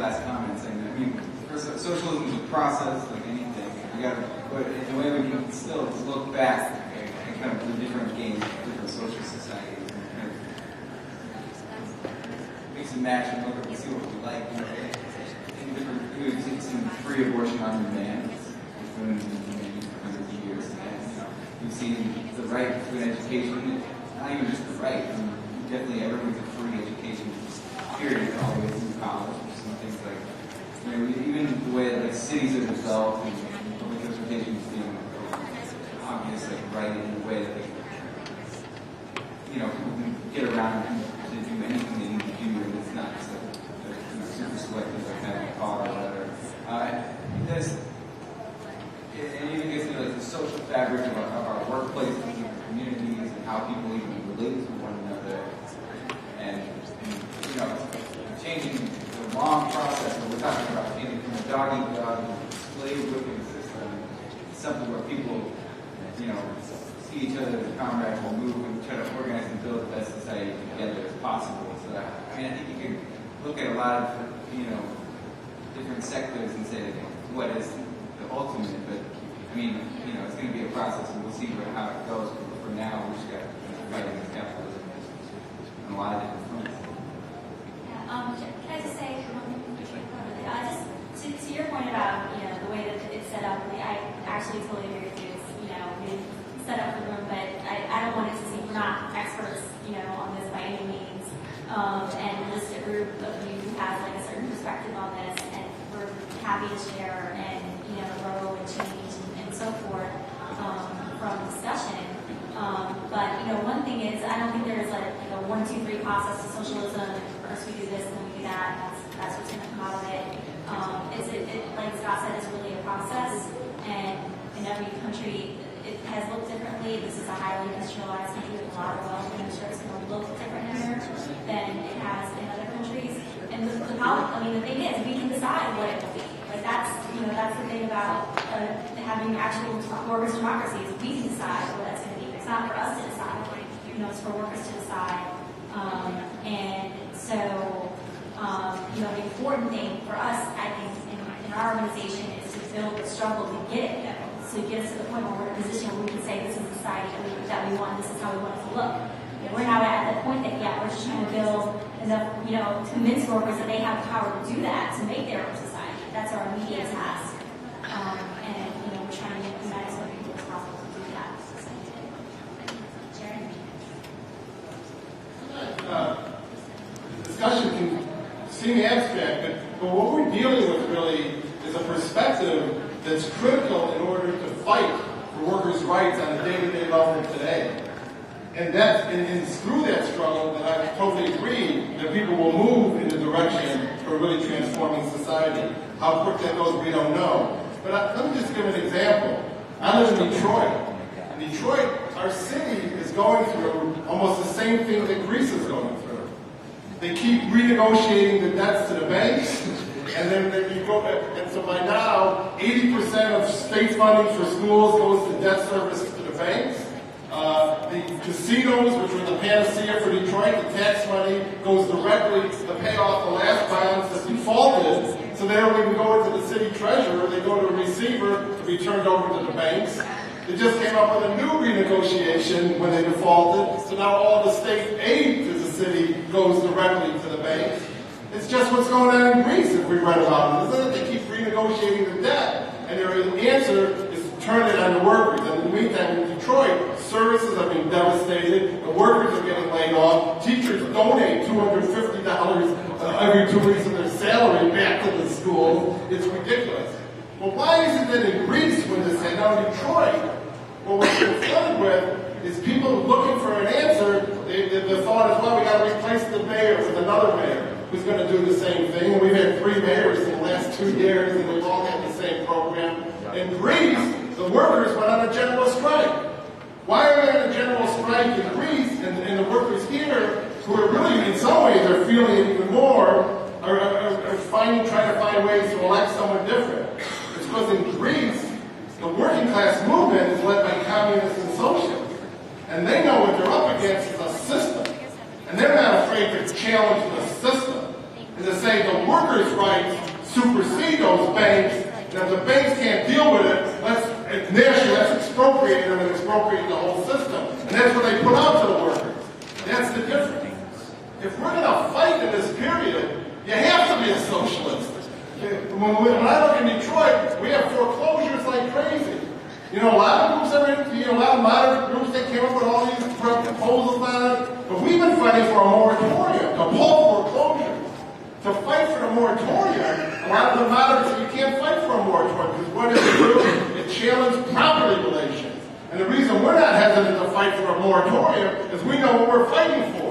last comment saying that, I mean, socialism is a process like anything. We got to, but in a way we can still look back and kind of the different gains, different social societies, and kind of mix and match and look up and see what we like. You know, in different, we've seen free abortion on demand. It's been in hundreds of years, and you know, we've seen the right to an education. Not even just the right. I mean, definitely everyone's a free education. Period, all the way through college, some things like, you know, even the way that like cities are developed and public transportation is being obvious, like right in a way that, you know, people can get around and to do anything they need to do, and it's not just like you know, super selective, like having a car or whatever. It even gets to like the social fabric of our workplaces and our communities and how people even relate to one another, and you know, changing the long process that we're talking about, changing from a dog-eat-dog slave whipping system, something where people, you know, see each other as comrades and move and try to organize and build the best society together as possible. So that, I mean, I think you can look at a lot of, you know, different sectors and say, what is the ultimate? But I mean, you know, it's going to be a process, and we'll see how it goes. But for now, we just got to fight against capitalism on a lot of different fronts. Can I just say, just to your point about, you know, the way that it's set up, I actually totally agree with you. It's, you know, we set up the room, but I don't want it to seem we're not experts, you know, on this by any means. And just a group of you who has like a certain perspective on this, and we're happy to share and, you know, grow and change and so forth from discussion. But, you know, one thing is, I don't think there's like a 1, 2, 3 process to socialism. First we do this, then we do that. That's what's going to come out of it. Like Scott said, it's really a process. And in every country, it has looked differently. This is a highly industrialized country with a lot of wealth, and I'm sure it's going to look different here than it has in other countries. And the thing is, we can decide what it will be. Like that's the thing about having actual workers' democracies. We can decide what that's going to be. It's not for us to decide. You know, it's for workers to decide. And so, you know, the important thing for us, I think, in our organization is to build the struggle to get it, so get us to the point where we're in a position where we can say this is the society that we want, this is how we want it to look. And we're not at the point that yet. We're just trying to build enough, you know, convince workers that they have the power to do that, to make their own society. That's our immediate task. And, you know, we're trying to unite as many people as possible to do that. Sharon? The discussion can seem abstract, but what we're dealing with really is a perspective that's critical in order to fight for workers' rights on a day-to-day level today. And it's through that struggle that I totally agree that people will move in the direction for really transforming society. How quick that goes, we don't know. But let me just give an example. I live in Detroit. In Detroit, our city is going through almost the same thing that Greece is going through. They keep renegotiating the debts to the banks, and then you go, and so by now, 80% of state funding for schools goes to debt service to the banks. The casinos, which were the panacea for Detroit, the tax money goes directly to pay off the last bonds that defaulted, so they don't even go into the city treasurer, they go to a receiver to be turned over to the banks. They just came up with a new renegotiation when they defaulted, so now all the state aid to the city goes directly to the banks. It's just what's going on in Greece, if we read about it, isn't it? They keep renegotiating the debt, and their answer is to turn it on the workers. And in the meantime, in Detroit, services are being devastated, the workers are getting laid off, teachers donate $250 every 2 weeks of their salary back to the school. It's ridiculous. Well, why is it that in Greece, when this happened, now in Detroit, what we're confronted with is people looking for an answer. The thought is, well, we got to replace the mayor with another mayor who's going to do the same thing. And we've had 3 mayors in the last 2 years, and they've all got the same program. In Greece, the workers went on a general strike. Why are they on a general strike in Greece, and the workers here, who are really, in some ways, are feeling it even more, are trying to find ways to elect someone different? It's because in Greece, the working class movement is led by communists and socialists. And they know what they're up against is a system. And they're not afraid to challenge the system and to say, say the workers' rights supersede those banks, and if the banks can't deal with it, let's expropriate them and expropriate the whole system. And that's what they put out to the workers. That's the difference. If we're going to fight in this period, you have to be a socialist. When I look in Detroit, we have foreclosures like crazy. You know, a lot of groups a lot of modern groups, they came up with all these proposals on it. But we've been fighting for a moratorium, to pull foreclosure. To fight for a moratorium, a lot of the moderates say you can't fight for a moratorium because what does it do? It challenges property relations. And the reason we're not hesitant to fight for a moratorium is we know what we're fighting for.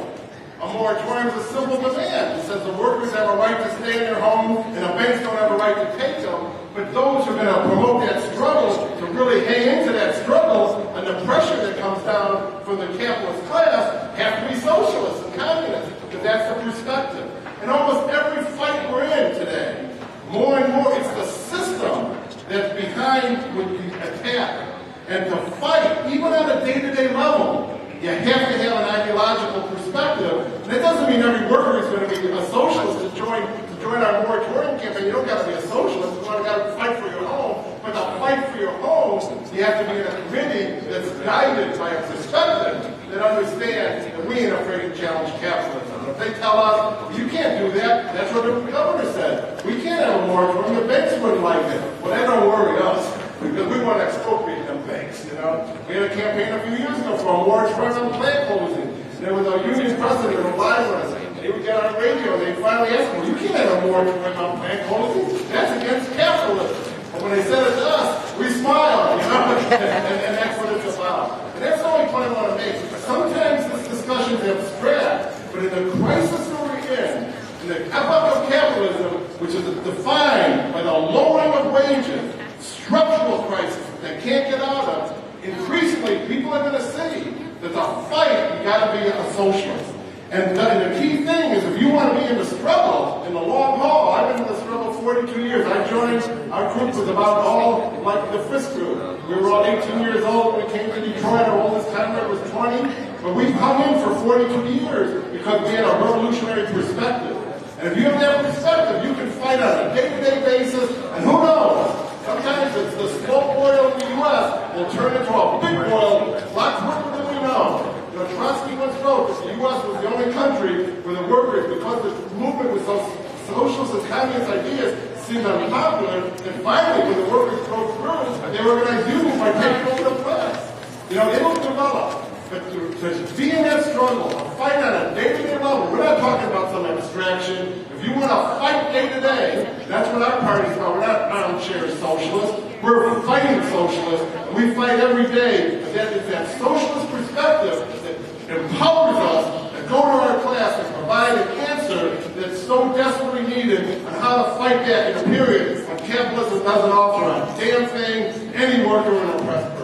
A moratorium is a simple demand. It says the workers have a right to stay in their home and the banks don't have a right to take them. But those who are going to promote that struggle, to really hang into that struggle and the pressure that comes down from the capitalist class, have to be socialists and communists, because that's the perspective. In almost every fight we're in today, more and more, it's the system that's behind what you attack. And to fight, even on a day-to-day level, you have to have an ideological perspective. And that doesn't mean every worker is going to be a socialist to join our moratorium campaign. You don't got to be a socialist. You got to fight for your home. But to fight for your home, you have to be in a committee that's guided by a perspective that understands that we ain't afraid to challenge capitalism. If they tell us, you can't do that, that's what the governor said. We can't have a moratorium. The banks wouldn't like it. Well, that don't worry us, because we want to expropriate them banks, you know. We had a campaign a few years ago for a moratorium on plant closing. There was a union president who lied with us. They would get on the radio and they finally asked him, well, you can't have a moratorium on plant closing. That's against capitalism. And when they said it to us, we smiled, you know, and that's what it's about. And that's the only point I want to make. Sometimes this discussion is abstract, but in the crisis that we're in the epoch of capitalism, which is defined by the lowering of wages, structural crisis that can't get out of, increasingly people are going to see that to fight, you got to be a socialist. And the key thing is, if you want to be in the struggle, in the long haul, I've been in the struggle 42 years. I joined, our group was about all like the Frisk group. We were all 18 years old when we came to Detroit. Our oldest convert was 20. But we've hung in for 42 years because we had a revolutionary perspective. And if you have that perspective, you can fight on a day-to-day basis. And who knows? Sometimes it's the small boil in the U.S. will turn into a big boil lots quicker than we know. You know, Trotsky once wrote that the U.S. was the only country where the workers, because the movement was so socialist and communist ideas seemed unpopular, and finally, when the workers broke through, they organized unions by taking over the press. You know, they don't develop. But to be in that struggle, to fight on a day-to-day level, we're not talking about some abstraction. If you want to fight day-to-day, that's what our party's about. We're not armchair socialists. We're fighting socialists, and we fight every day. But that is that socialist perspective that empowers us to go to our class and provide an answer that's so desperately needed on how to fight back in a period when capitalism doesn't offer a damn thing any worker in an oppressed